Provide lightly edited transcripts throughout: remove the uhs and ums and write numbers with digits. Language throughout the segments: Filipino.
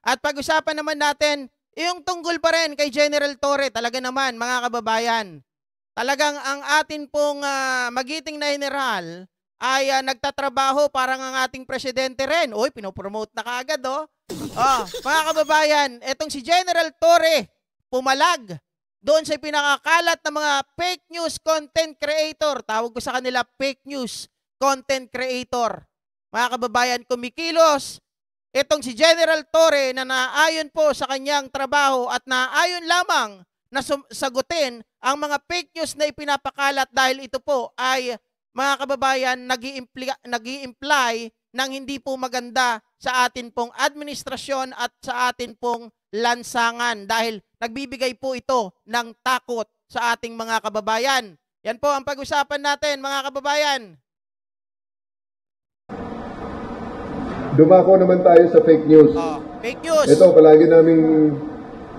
At pag-usapan naman natin, yung tungkol pa rin kay General Torre, talaga naman mga kababayan. Talagang ang atin pong magiting na general ay nagtatrabaho parang ang ating presidente rin. Uy, pinopromote na kaagad oh. Mga kababayan, etong si General Torre, pumalag doon sa pinakakalat ng mga fake news content creator. Tawag ko sa kanila fake news content creator. Mga kababayan, kumikilos itong si General Torre na naayon po sa kanyang trabaho at naayon lamang na sagutin ang mga fake news na ipinapakalat dahil ito po ay mga kababayan nag-i-imply ng hindi po maganda sa atin pong administrasyon at sa atin pong lansangan dahil nagbibigay po ito ng takot sa ating mga kababayan. Yan po ang pag-usapan natin mga kababayan. Dumako naman tayo sa fake news. Fake news. Ito, palagi naming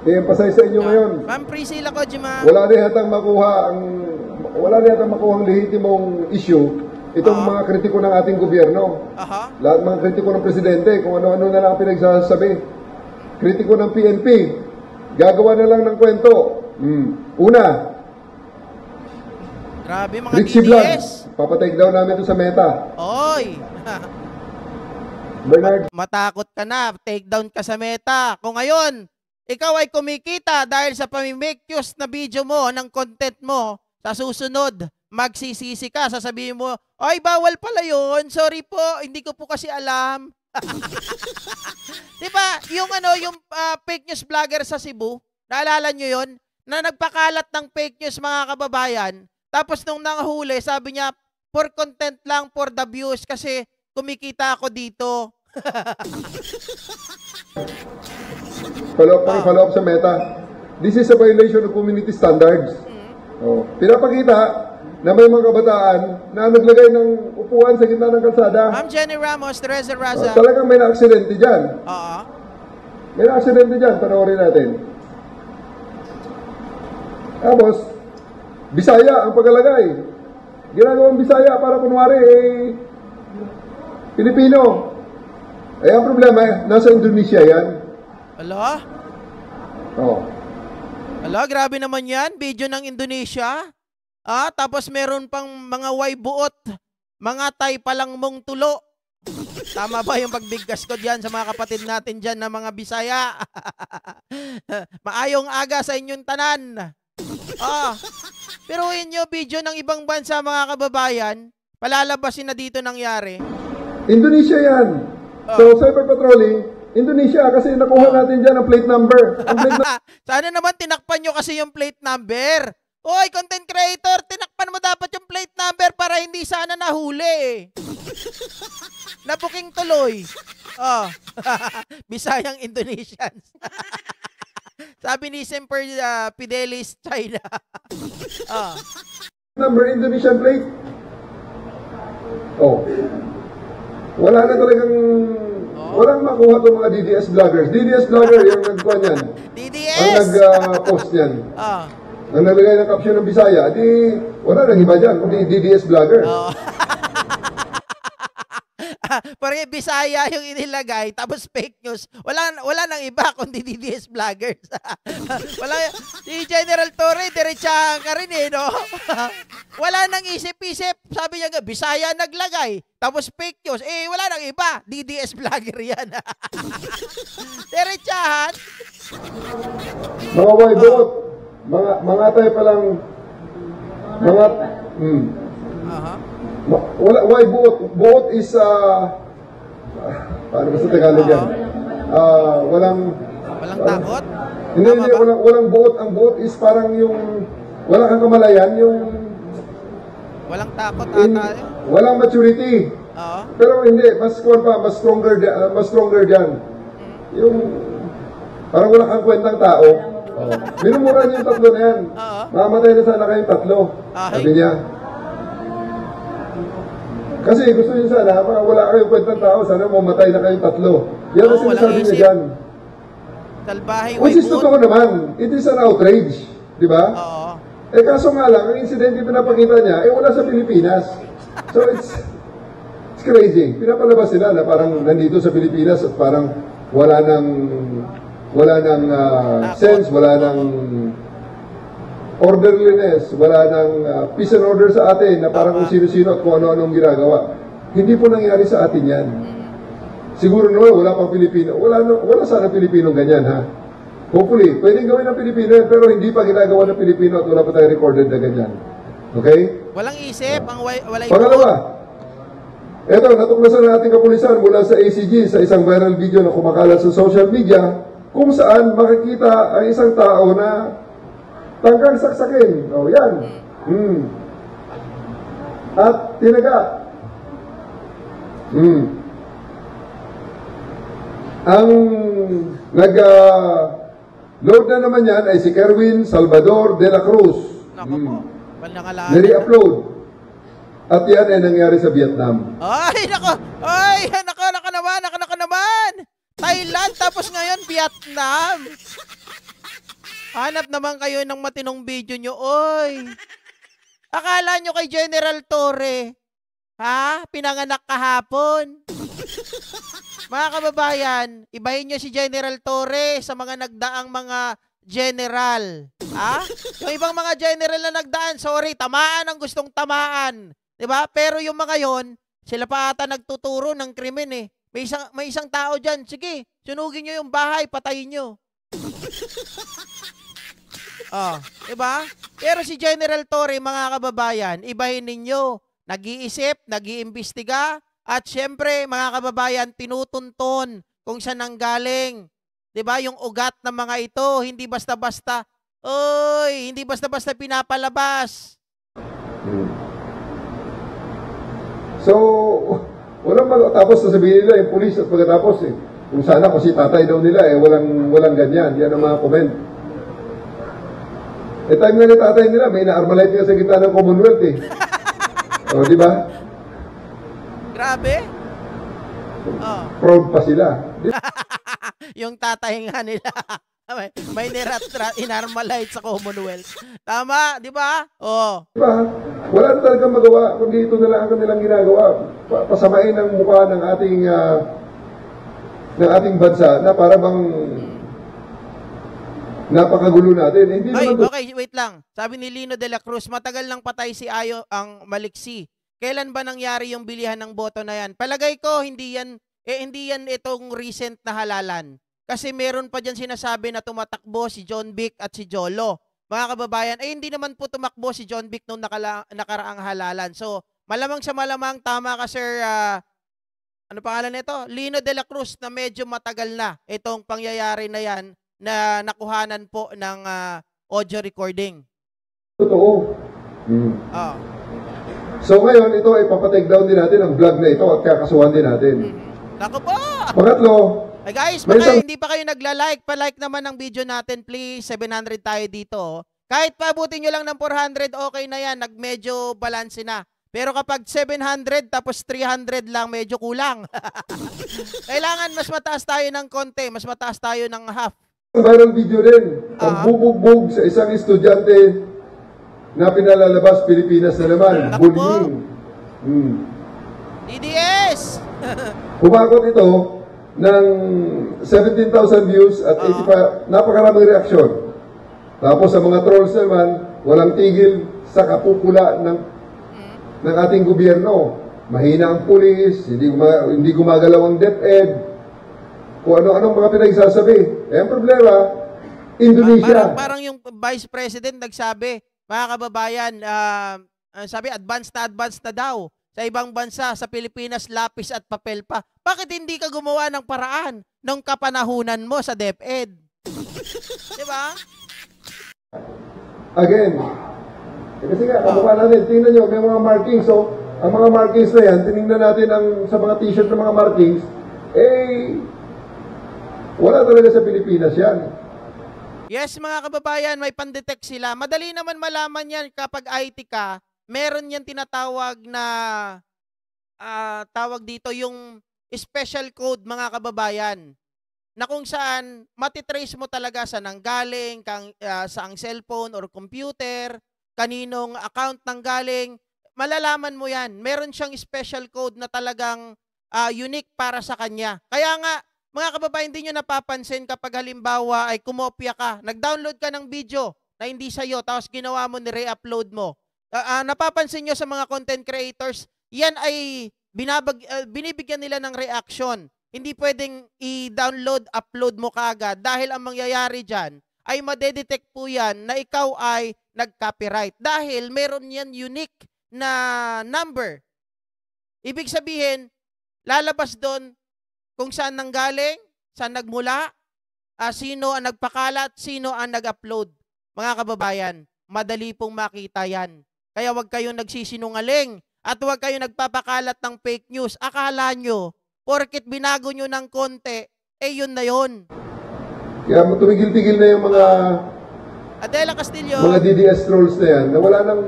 i-emphasize sa inyo ngayon. Ma'am Priscilla Kojima. Wala rin hatang makuha ang lehitimong issue itong mga kritiko ng ating gobyerno. Lahat mga kritiko ng presidente, kung ano-ano na lang pinagsasabi. Kritiko ng PNP, gagawa na lang ng kwento. Una, grabe mga Richie DDS. Vlog, papatake down namin ito sa Meta. Oy. Bernard, Matakot ka na, take down ka sa Meta. Kung ngayon, ikaw ay kumikita dahil sa pamimake use na video mo, ng content mo, sa susunod, magsisisi ka, sasabihin mo, ay bawal pala yun, sorry po, hindi ko po kasi alam. Diba, yung fake news vlogger sa Cebu, naalala nyo yun? Na nagpakalat ng fake news mga kababayan, tapos nung nangahuli, sabi niya, for content lang, for the views, kasi kumikita ako dito. follow up sa Meta. This is a violation of community standards. Pinapakita na may mga kabataan na naglagay ng upuan sa gitna ng kalsada. Ma'am Jenny Ramos, Teresa Raza. Talagang may na-aksidente dyan. May na-aksidente dyan, panoorin natin. Tapos, Bisaya ang paglalagay. Ginagawang Bisaya para kunwari Pilipino. Ang problema, nasa Indonesia yan. Ala? Ala, grabe naman yan. Video ng Indonesia. Tapos meron pang mga buot. Mga tay palang mong tulo. Tama ba yung pagbigkas ko diyan sa mga kapatid natin dyan na mga Bisaya? Maayong aga sa inyong tanan. Pero yun yung video ng ibang bansa mga kababayan. Palalabasin na dito nangyari. Indonesia yan. So, cyber patrolling, Indonesia kasi nakuha natin dyan ang plate number. Sana naman tinakpan nyo kasi yung plate number. Oy, content creator, tinakpan mo dapat yung plate number para hindi sana nahuli. Nabuking tuloy. Bisayang Indonesians. Sabi ni Semper Fidelis, China. Number Indonesian plate. Wala na talagang walang makuha itong mga DDS vloggers. DDS vlogger yung nagkuha niyan. DDS? Ang nag-post niyan. Ang naglagay ng caption ng Bisaya, di wala nang iba dyan, kundi DDS vlogger. Parang Bisaya yung inilagay, tapos fake news. Wala nang iba kundi DDS vloggers. Si General Torre, diretsahan ka rin no? Wala nang isip-isip. Sabi niya, Bisaya naglagay, tapos fake news. Wala nang iba. DDS vlogger yan. Diretsahan. Mga buot. Mga tayo palang why buot is paano ba sa Tagalog yan? Walang takot? Hindi, walang buot. Ang buot is parang yung walang kang kamalayan, yung walang takot ata. Walang maturity. Pero hindi, mas stronger dyan. Yung parang wala kang kwentang tao. Minumura niyo yung tatlo na yan. Mamatay na sana kayong tatlo. Sabi niya. Kasi gusto niyo sana, wala kayong kwentang tao, sana mamatay na kayong tatlo. Yan ang sinasabi niya dyan. Which is totoo naman. It is an outrage. Di ba? Kaso nga lang, ang incident yung pinapakita niya, wala sa Pilipinas. So it's crazy. Pinapalabas sila na parang nandito sa Pilipinas at parang wala nang sense, wala nang orderliness, wala nang peace and order sa atin na parang kung sino-sino at kung ano-anong ginagawa. Hindi po nangyari sa atin yan. Siguro naman, wala pang Pilipino. Wala sana Pilipinong ganyan, ha? Hopefully, pwedeng gawin ng Pilipino yan, pero hindi pa ginagawa ng Pilipino at wala pa tayong recorded na ganyan. Okay? Walang isip, wala Pangalawa, eto, natuklasan ng ating kapulisan mula sa ACG sa isang viral video na kumakalat sa social media kung saan makikita ang isang tao na tangkang saksakin. O, yan. At tinaga. Ang nag-load na naman yan ay si Kerwin Salvador de la Cruz. Nako po. Nire-upload. At yan ay nangyari sa Vietnam. Ay, nako! Ay, nako naman! Thailand, tapos ngayon Vietnam. Hanap naman kayo ng matinong video nyo, oy. Akala nyo kay General Torre, ha? Pinanganak kahapon. Mga kababayan, ibahin nyo si General Torre sa mga nagdaang mga general. Ha? Yung ibang mga general na nagdaan, sorry, tamaan ang gustong tamaan. Diba? Pero yung mga yon, sila pa ata nagtuturo ng krimen eh. May isang tao dyan, sige, sunugin nyo yung bahay, patayin nyo. Diba? Pero si General Torre, mga kababayan, ibahin ninyo. Nag-iisip, nag-iimbestiga, at syempre, mga kababayan, tinutunton kung saan nanggaling. Diba? Yung ugat ng mga ito, hindi basta-basta, hindi basta-basta pinapalabas. So, tapos sasabihin nila yung police at pagkatapos kung sana kung si tatay daw nila walang ganyan. Yan ang mga comment. Time nga ni tatay nila, may na-armalite nga sa gitna ng Commonwealth O, di ba? Grabe. Proud pa sila. Yung tatay nga nila. may inarmalite sa Commonwealth. Tama, di ba? Diba? Wala na talagang magawa, kundi ito na lang ang kanilang ginagawa. Pasamain ang mukha ng ating bansa na para bang napakagulo natin. Hindi okay, wait lang. Sabi ni Lino de la Cruz, matagal nang patay si Ayo ang Maliksi. Kailan ba nangyari yung bilihan ng boto na yan? Palagay ko, hindi yan itong recent na halalan. Kasi meron pa dyan sinasabi na tumatakbo si John Vic at si Jolo. Mga kababayan, hindi naman po tumakbo si John Vic nung nakaraang halalan. So, malamang sa malamang, tama ka sir, ano pangalan nito? Lino de la Cruz, na medyo matagal na itong pangyayari na yan na nakuhanan po ng audio recording. Totoo. So ngayon, ito ay papatake down din natin ang vlog na ito at kakasuhan din natin. Naku po! Pangatlo, ay guys, baka hindi pa kayo nagla-like, pa-like naman ang video natin, please. 700 tayo dito. Kahit paabutin nyo lang ng 400, okay na yan. Medyo balance na. Pero kapag 700 tapos 300 lang, medyo kulang. Kailangan mas mataas tayo ng konti, mas mataas tayo ng half. Viral video din. Ang bubugbog sa isang estudyante na pinalalabas Pilipinas na naman. Bullying. DDS! Humakot ito ng 17,000 views at 85, napakaraming reaksyon. Tapos sa mga trolls naman, walang tigil sa kapupula ng ating gobyerno. Mahina ang pulis, hindi gumagalaw ang DepEd, kung ano-anong mga pinagsasabi. Ang problema, Indonesia. Parang yung Vice President nagsabi, mga kababayan, sabi advance na daw. Sa ibang bansa, sa Pilipinas, lapis at papel pa. Bakit hindi ka gumawa ng paraan nung kapanahunan mo sa DepEd? Diba? Again, kasi nga, kamukha natin, tingnan nyo, may mga markings. So, ang mga markings na yan, tinignan natin sa mga t-shirt ng mga markings, wala talaga sa Pilipinas yan. Yes, mga kababayan, may pandetect sila. Madali naman malaman yan kapag IT ka. Meron yan tinatawag na tawag dito yung special code, mga kababayan, na kung saan matitrace mo talaga sa nanggaling, sa ang cellphone or computer, kaninong account nanggaling, malalaman mo yan. Meron siyang special code na talagang unique para sa kanya. Kaya nga, Mga kababayan, hindi nyo napapansin kapag halimbawa ay kumopya ka, nag-download ka ng video na hindi sa'yo, tapos ginawa mo, ni-re-upload mo. Napapansin nyo sa mga content creators, yan ay binibigyan nila ng reaction. Hindi pwedeng i-download, upload mo kaagad dahil ang mangyayari dyan ay madedetect po yan na ikaw ay nag-copyright dahil meron yan unique na number. Ibig sabihin, lalabas doon kung saan nanggaling, saan nagmula, sino ang nagpakalat, sino ang nag-upload. Mga kababayan, madali pong makita yan. Kaya huwag kayong nagsisinungaling at huwag kayong nagpapakalat ng fake news. Akala nyo, porket binago nyo ng konti, yun na yun. Kaya tumigil-tigil na yung mga Adela Castillo, mga DDS trolls na yan, na wala nang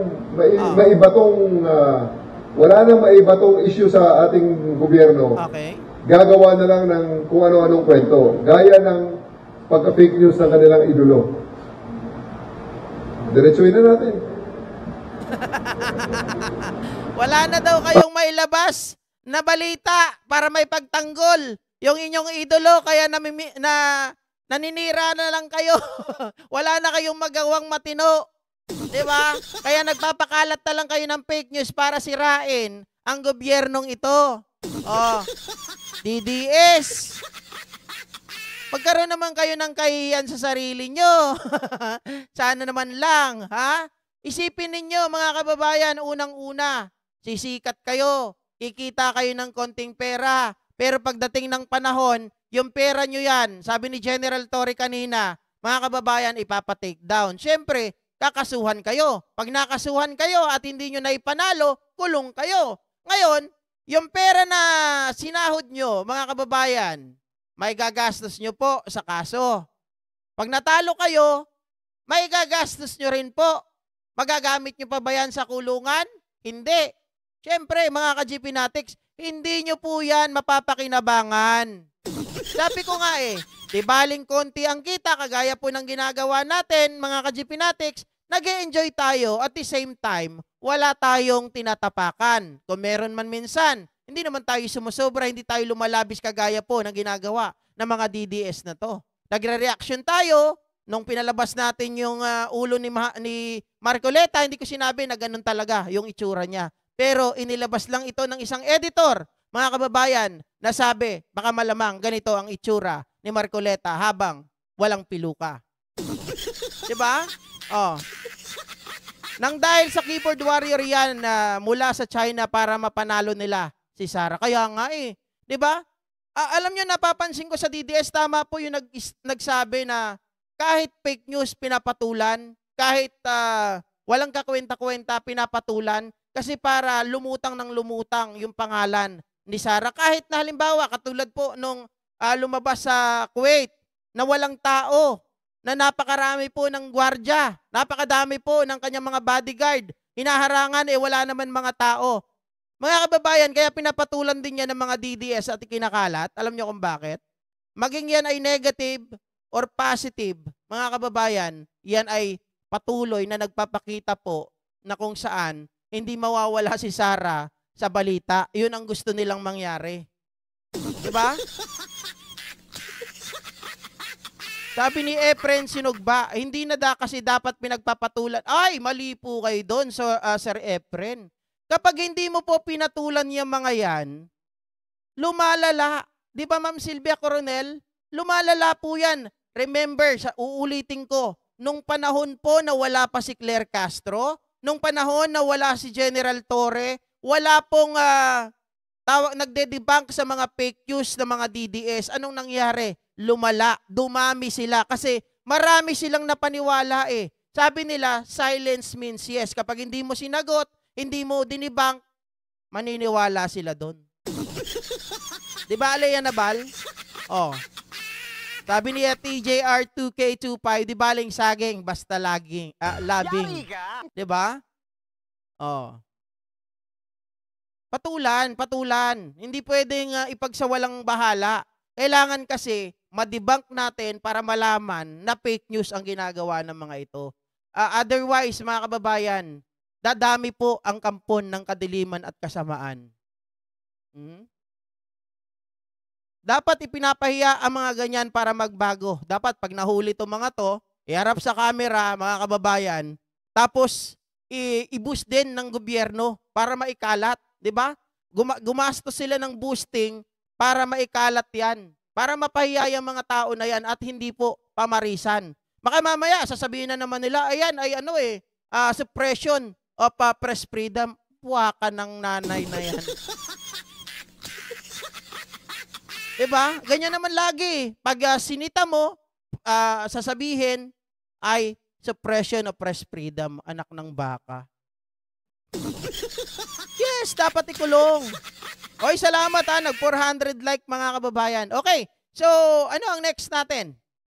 wala nang maiba tong issue sa ating gobyerno. okay. Gagawa na lang ng kung ano-anong kwento. Gaya ng pagka-fake news ng kanilang idolo. Diretsuhin na natin. Wala na daw kayong mailabas na balita para may pagtanggol yung inyong idolo, kaya naninira na lang kayo. Wala na kayong magawang matino. Diba? Kaya nagpapakalat na lang kayo ng fake news para sirain ang gobyernong ito. DDS. Magkaroon naman kayo ng kahihiyan sa sarili nyo. Sana naman lang, ha? Isipin ninyo, mga kababayan, unang-una, sisikat kayo, kikita kayo ng konting pera, pero pagdating ng panahon, yung pera nyo yan, sabi ni General Torre kanina, mga kababayan, ipapatake down. Siyempre, kakasuhan kayo. Pag nakasuhan kayo at hindi nyo naipanalo, kulong kayo. Ngayon, yung pera na sinahod nyo, mga kababayan, may gagastos nyo po sa kaso. Pag natalo kayo, may gagastos nyo rin po. Magagamit nyo pa ba yan sa kulungan? Hindi. Siyempre, mga ka-GPnatics, hindi nyo po yan mapapakinabangan. Sabi ko nga di baling konti ang kita, kagaya po ng ginagawa natin, mga ka-GPnatics, nag-e-enjoy tayo at the same time, wala tayong tinatapakan. Kung meron man minsan, hindi naman tayo sumusobra, hindi tayo lumalabis kagaya po ng ginagawa ng mga DDS na to. Nagre-reaction tayo, nung pinalabas natin yung ulo ni Marcoleta, hindi ko sinabi na ganun talaga yung itsura niya. Pero inilabas lang ito ng isang editor, mga kababayan, na sabi, baka malamang ganito ang itsura ni Marcoleta habang walang piluka. Diba? Nang dahil sa keyboard warrior yan mula sa China para mapanalo nila si Sara. Kaya nga diba? Alam nyo, napapansin ko sa DDS, tama po yung nagsabi na kahit fake news pinapatulan, kahit walang kakwenta-kwenta pinapatulan, kasi para lumutang ng lumutang yung pangalan ni Sara. Kahit na halimbawa, katulad po nung lumabas sa Kuwait na walang tao, na napakarami po ng gwardya, napakadami po ng kanyang mga bodyguard, hinaharangan wala naman mga tao. Mga kababayan, kaya pinapatulan din yan ng mga DDS at kinakalat. Alam nyo kung bakit? Maging yan ay negative or positive, mga kababayan, yan ay patuloy na nagpapakita po na kung saan hindi mawawala si Sara sa balita. Yun ang gusto nilang mangyari. Diba? Sabi ni Efren Sinugba, hindi na kasi dapat pinagpapatulan. Ay, mali po kayo doon, Sir Efren. Kapag hindi mo po pinatulan yung mga yan, lumalala. Di ba, Ma'am Silvia Coronel? Lumalala po yan. Remember, uulitin ko, nung panahon po na wala pa si Claire Castro, nung panahon na wala si General Torre, wala pong nagde-debunk sa mga fake news ng mga DDS. Anong nangyari? Lumala, dumami sila kasi marami silang napaniwala Sabi nila, silence means yes. Kapag hindi mo sinagot, hindi mo dinibang, maniniwala sila doon. Di ba, Alea Nabal? Sabi niya, TJR2K25, di baling saging, basta labing. Di ba? Patulan. Hindi pwedeng ipagsawalang bahala. Kailangan kasi madebunk natin para malaman na fake news ang ginagawa ng mga ito. Otherwise, mga kababayan, dadami po ang kampon ng kadiliman at kasamaan. dapat ipinapahiya ang mga ganyan para magbago. Dapat pag nahuli itong mga to, iharap sa camera, mga kababayan, tapos i-boost din ng gobyerno para maikalat, 'di ba? Gumastos sila ng boosting para maikalat 'yan, para mapahiya yung mga tao na 'yan at hindi po pamarisan. Baka mamaya sasabihin na naman nila, ayan ay suppression of press freedom. Puwaka ng nanay na 'yan. 'Di ba? Ganyan naman lagi. Pag sinita mo, sasabihin ay suppression of press freedom, anak ng baka. Yes, dapat ikulong. Oy, salamat nag 400 like mga kababayan. Okay, so ano ang next natin?